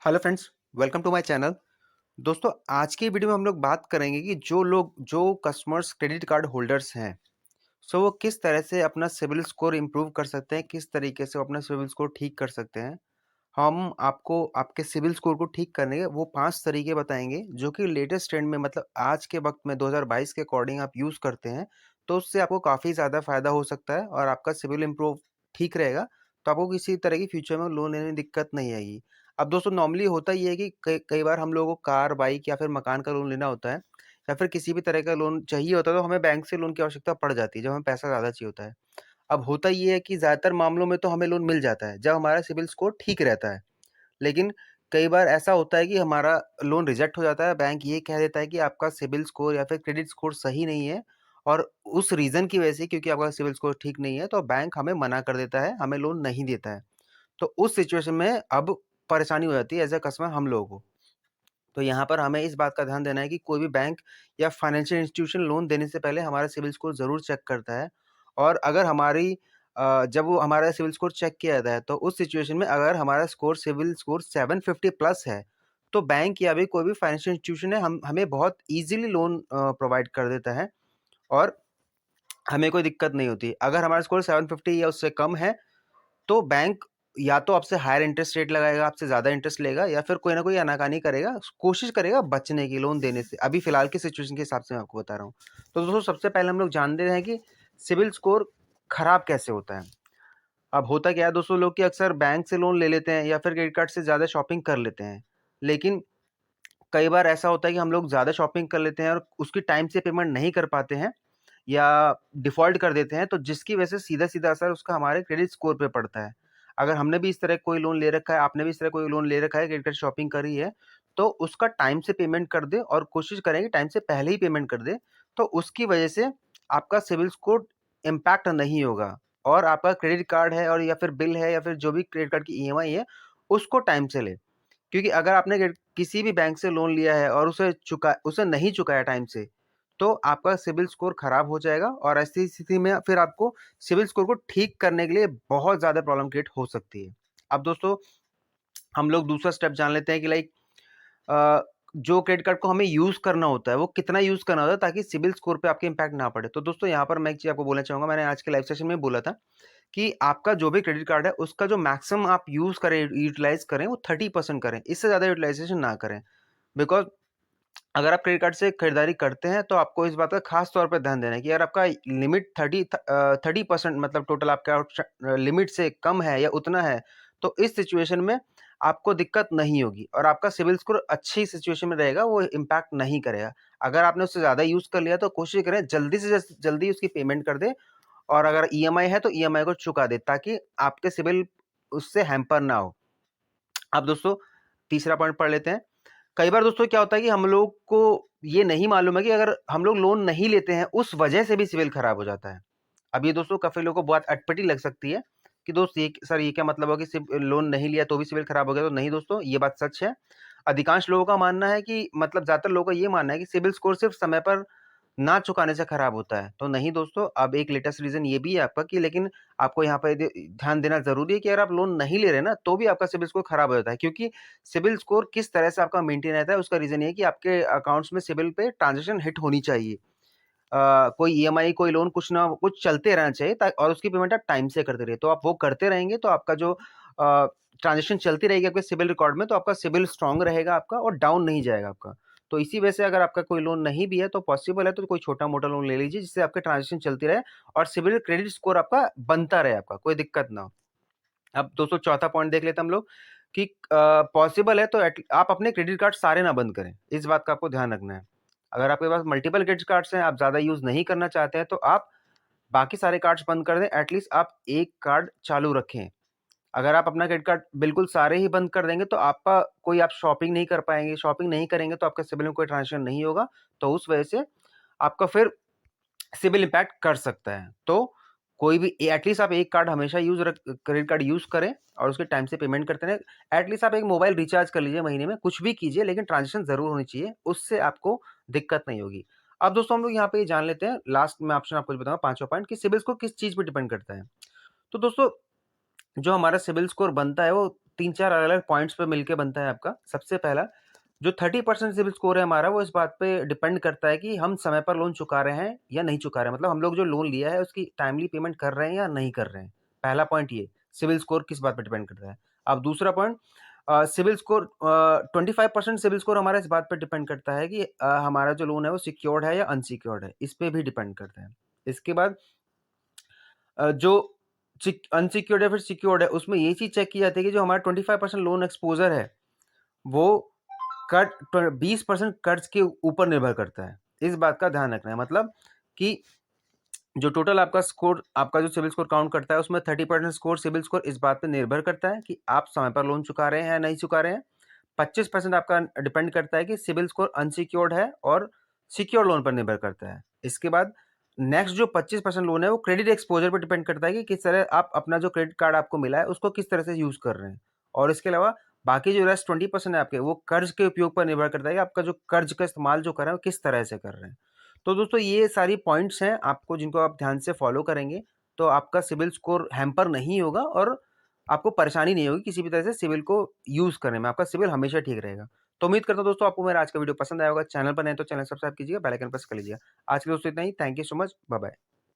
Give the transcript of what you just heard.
Hello friends, welcome to my channel. दोस्तों, आज की वीडियो में हम लोग बात करेंगे कि जो कस्टमर्स क्रेडिट कार्ड होल्डर्स हैं, वो किस तरह से अपना सिबिल स्कोर इम्प्रूव कर सकते हैं, किस तरीके से वो अपना सिबिल स्कोर ठीक कर सकते हैं। हम आपको आपके सिबिल स्कोर को ठीक करने के वो 5 तरीके बताएँगे, जो कि लेटेस्ट ट्रेंड में मतलब आज के वक़्त में 2022 के अकॉर्डिंग आप यूज़ करते हैं, तो उससे आपको काफ़ी ज़्यादा फ़ायदा हो सकता है और आपका सिबिल इम्प्रूव ठीक रहेगा, तो आपको किसी तरह की फ्यूचर में लोन लेने में दिक्कत नहीं आएगी। अब दोस्तों नॉर्मली होता ये है कि कई कई बार हम लोगों को कार, बाइक या फिर मकान का लोन लेना होता है या फिर किसी भी तरह का लोन चाहिए होता है, तो हमें बैंक से लोन की आवश्यकता पड़ जाती है, जब हमें पैसा ज़्यादा चाहिए होता है। अब होता ये है कि ज़्यादातर मामलों में तो हमें लोन मिल जाता है, जब हमारा सिबिल स्कोर ठीक रहता है। लेकिन कई बार ऐसा होता है कि हमारा लोन रिजेक्ट हो जाता है, बैंक ये कह देता है कि आपका सिबिल स्कोर या फिर क्रेडिट स्कोर सही नहीं है और उस रीज़न की वजह से क्योंकि आपका सिबिल स्कोर ठीक नहीं है, तो बैंक हमें मना कर देता है, हमें लोन नहीं देता है। तो उस सिचुएशन में अब परेशानी हो जाती है एज़ अ कस्टमर हम लोगों को। तो यहाँ पर हमें इस बात का ध्यान देना है कि कोई भी बैंक या फाइनेंशियल इंस्टीट्यूशन लोन देने से पहले हमारा सिबिल स्कोर ज़रूर चेक करता है और अगर जब वो हमारा सिबिल स्कोर चेक किया जाता है, तो उस सिचुएशन में अगर हमारा सिबिल स्कोर 750 प्लस है, तो बैंक या भी कोई भी फाइनेंशियल इंस्टीट्यूशन है हमें बहुत ईज़िली लोन प्रोवाइड कर देता है और हमें कोई दिक्कत नहीं होती। अगर हमारा स्कोर 750 या उससे कम है, तो बैंक या तो आपसे हायर इंटरेस्ट रेट लगाएगा, आपसे ज़्यादा इंटरेस्ट लेगा या फिर कोई ना कोई आनाकानी करेगा, कोशिश करेगा बचने की लोन देने से। अभी फ़िलहाल की सिचुएशन के हिसाब से मैं आपको बता रहा हूँ। तो दोस्तों सबसे पहले हम लोग जानते हैं कि सिबिल स्कोर खराब कैसे होता है। अब होता क्या है दोस्तों लोग कि अक्सर बैंक से लोन ले लेते हैं या फिर क्रेडिट कार्ड से ज़्यादा शॉपिंग कर लेते हैं। लेकिन कई बार ऐसा होता है कि हम लोग ज़्यादा शॉपिंग कर लेते हैं और उसकी टाइम से पेमेंट नहीं कर पाते हैं या डिफ़ॉल्ट कर देते हैं, तो जिसकी वजह से सीधा-सीधा असर उसका हमारे क्रेडिट स्कोर पे पड़ता है। अगर हमने भी इस तरह कोई लोन ले रखा है, आपने भी इस तरह कोई लोन ले रखा है, क्रेडिट कार्ड शॉपिंग करी है, तो उसका टाइम से पेमेंट कर दें और कोशिश करें कि टाइम से पहले ही पेमेंट कर दें, तो उसकी वजह से आपका सिबिल स्कोर इम्पैक्ट नहीं होगा और आपका क्रेडिट कार्ड है और या फिर बिल है या फिर जो भी क्रेडिट कार्ड की ईएमआई है, उसको टाइम से लें। क्योंकि अगर आपने किसी भी बैंक से लोन लिया है और उसे नहीं चुकाया टाइम से, तो आपका सिबिल स्कोर खराब हो जाएगा और ऐसी स्थिति में फिर आपको सिबिल स्कोर को ठीक करने के लिए बहुत ज़्यादा प्रॉब्लम क्रिएट हो सकती है। अब दोस्तों हम लोग दूसरा स्टेप जान लेते हैं कि अ, जो क्रेडिट कार्ड को हमें यूज़ करना होता है, वो कितना यूज़ करना होता है ताकि सिबिल स्कोर पे आपके इम्पैक्ट ना पड़े। तो दोस्तों यहाँ पर मैं एक चीज़ आपको बोलना चाहूँगा, मैंने आज के लाइव सेशन में बोला था कि आपका जो भी क्रेडिट कार्ड है, उसका जो मैक्सिमम आप यूज़ करें, यूटिलाइज़ करें, वो 30% करें। इससे ज़्यादा यूटिलाइज़ेशन ना करें। बिकॉज़ अगर आप क्रेडिट कार्ड से खरीदारी करते हैं, तो आपको इस बात का ख़ास तौर पे ध्यान देना है कि अगर आपका लिमिट 30% मतलब टोटल आपका लिमिट से कम है या उतना है, तो इस सिचुएशन में आपको दिक्कत नहीं होगी और आपका सिबिल स्कोर अच्छी सिचुएशन में रहेगा, वो इम्पैक्ट नहीं करेगा। अगर आपने उससे ज़्यादा यूज़ कर लिया, तो कोशिश करें जल्दी से जल्दी उसकी पेमेंट कर दें और अगर ईएमआई है, तो ईएमआई को चुका दें, ताकि आपके सिबिल उससे हैम्पर ना हो। अब दोस्तों तीसरा पॉइंट पढ़ लेते हैं। कई बार दोस्तों क्या होता है कि हम लोग को ये नहीं मालूम है कि अगर हम लोग लोन नहीं लेते हैं, उस वजह से भी सिबिल खराब हो जाता है। अब ये दोस्तों काफ़ी लोगों को बात अटपटी लग सकती है कि दोस्त ये सर ये क्या मतलब हुआ कि लोन नहीं लिया तो भी सिबिल खराब हो गया? तो नहीं दोस्तों, ये बात सच है। अधिकांश लोगों का मानना है कि मतलब ज़्यादातर लोगों का ये मानना है कि सिबिल स्कोर सिर्फ़ समय पर ना चुकाने से खराब होता है। तो नहीं दोस्तों, अब एक लेटेस्ट रीज़न ये भी है आपका कि लेकिन आपको यहाँ पे ध्यान देना ज़रूरी है कि अगर आप लोन नहीं ले रहे हैं ना, तो भी आपका सिबिल स्कोर खराब हो जाता है। क्योंकि सिबिल स्कोर किस तरह से आपका मेंटेन रहता है, उसका रीज़न ये है कि आपके अकाउंट्स में सिबिल पे ट्रांज़ैक्शन हिट होनी चाहिए। कोई ईएमआई, कोई लोन कुछ ना कुछ चलते रहना चाहिए ता और उसकी पेमेंट आप टाइम से करते रहिए। तो आप वो करते रहेंगे तो आपका जो ट्रांज़ैक्शन चलती रहेगी आपके सिबिल रिकॉर्ड में, तो आपका सिबिल स्ट्रॉन्ग रहेगा आपका और डाउन नहीं जाएगा आपका। तो इसी वजह से अगर आपका कोई लोन नहीं भी है, तो पॉसिबल है तो कोई छोटा-मोटा लोन ले लीजिए, जिससे आपकी ट्रांज़ैक्शन चलती रहे और सिबिल क्रेडिट स्कोर आपका बनता रहे आपका, कोई दिक्कत ना हो। अब दोस्तों चौथा पॉइंट देख लेते हैं हम लोग कि पॉसिबल है तो आप अपने क्रेडिट कार्ड सारे ना बंद करें। इस बात का आपको ध्यान रखना है। अगर आपके पास मल्टीपल क्रेडिट कार्ड्स हैं, आप ज़्यादा यूज़ नहीं करना चाहते हैं, तो आप बाकी सारे कार्ड्स बंद कर दें, एटलीस्ट आप एक कार्ड चालू रखें। अगर आप अपना क्रेडिट कार्ड बिल्कुल सारे ही बंद कर देंगे, तो आप शॉपिंग नहीं कर पाएँगे, शॉपिंग नहीं करेंगे तो आपका सिबिल में कोई ट्रांज़ैक्शन नहीं होगा, तो उस वजह से आपका फिर सिबिल इम्पैक्ट कर सकता है। तो कोई भी एटलीस्ट आप एक कार्ड हमेशा क्रेडिट कार्ड यूज़ करें और उसके टाइम से पेमेंट करते रहें। एटलीस्ट आप एक मोबाइल रिचार्ज कर लीजिए महीने में, कुछ भी कीजिए लेकिन ट्रांज़ैक्शन ज़रूर होनी चाहिए, उससे आपको दिक्कत नहीं होगी। अब दोस्तों हम लोग यहाँ पे ये जान लेते हैं, लास्ट में ऑप्शन आपको बताऊँगा, पाँचवाँ पॉइंट कि सिबिल स्कोर किस चीज़ पे डिपेंड करता है। तो दोस्तों जो हमारा सिबिल स्कोर बनता है वो 3-4 अलग-अलग पॉइंट्स पे मिलके बनता है आपका। सबसे पहला जो 30% सिबिल स्कोर है हमारा, वो इस बात पे डिपेंड करता है कि हम समय पर लोन चुका रहे हैं या नहीं चुका रहे हैं। मतलब हम लोग जो लोन लिया है उसकी टाइमली पेमेंट कर रहे हैं या नहीं कर रहे हैं। पहला पॉइंट ये, सिबिल स्कोर किस बात पे डिपेंड करता है। अब दूसरा point, CIBIL score 25% CIBIL score हमारा इस बात पे डिपेंड करता है कि हमारा जो लोन है वो सिक्योर्ड है या अनसिक्योर्ड है, इस पे भी डिपेंड करता है। इसके बाद जो अनसिक्योर्ड है फिर सिक्योर्ड है, उसमें ये चीज़ चेक की जाती है कि जो हमारा 25% लोन एक्सपोज़र है, वो कर्ज 20% कर्ज के ऊपर निर्भर करता है। इस बात का ध्यान रखना है, मतलब कि जो टोटल आपका स्कोर, आपका जो सिबिल स्कोर काउंट करता है, उसमें 30% स्कोर सिबिल स्कोर इस बात पे निर्भर करता है कि आप समय पर लोन चुका रहे हैं या नहीं चुका रहे हैं। 25% आपका डिपेंड करता है कि सिबिल स्कोर अनसिक्योर्ड है और सिक्योर लोन पर निर्भर करता है। इसके बाद नेक्स्ट जो 25% लोन है वो क्रेडिट एक्सपोजर पर डिपेंड करता है कि किस तरह आप अपना जो क्रेडिट कार्ड आपको मिला है उसको किस तरह से यूज़ कर रहे हैं। और इसके अलावा बाकी जो रेस्ट 20% है आपके, वो कर्ज के उपयोग पर निर्भर करता है कि आपका जो कर्ज का इस्तेमाल जो कर रहे हैं वो किस तरह से कर रहे हैं। तो दोस्तों ये सारी पॉइंट्स हैं आपको, जिनको आप ध्यान से फॉलो करेंगे तो आपका सिबिल स्कोर हैम्पर नहीं होगा और आपको परेशानी नहीं होगी किसी भी तरह से सिबिल को यूज़ करने में। आपका सिबिल हमेशा ठीक रहेगा। तो उम्मीद करता हूँ दोस्तों आपको मेरा आज का वीडियो पसंद आया होगा। चैनल पर नए तो चैनल सब्सक्राइब कीजिएगा, बेल आइकन प्रेस कर लीजिएगा। आज के लिए दोस्तों इतना ही। Thank you so much. Bye bye.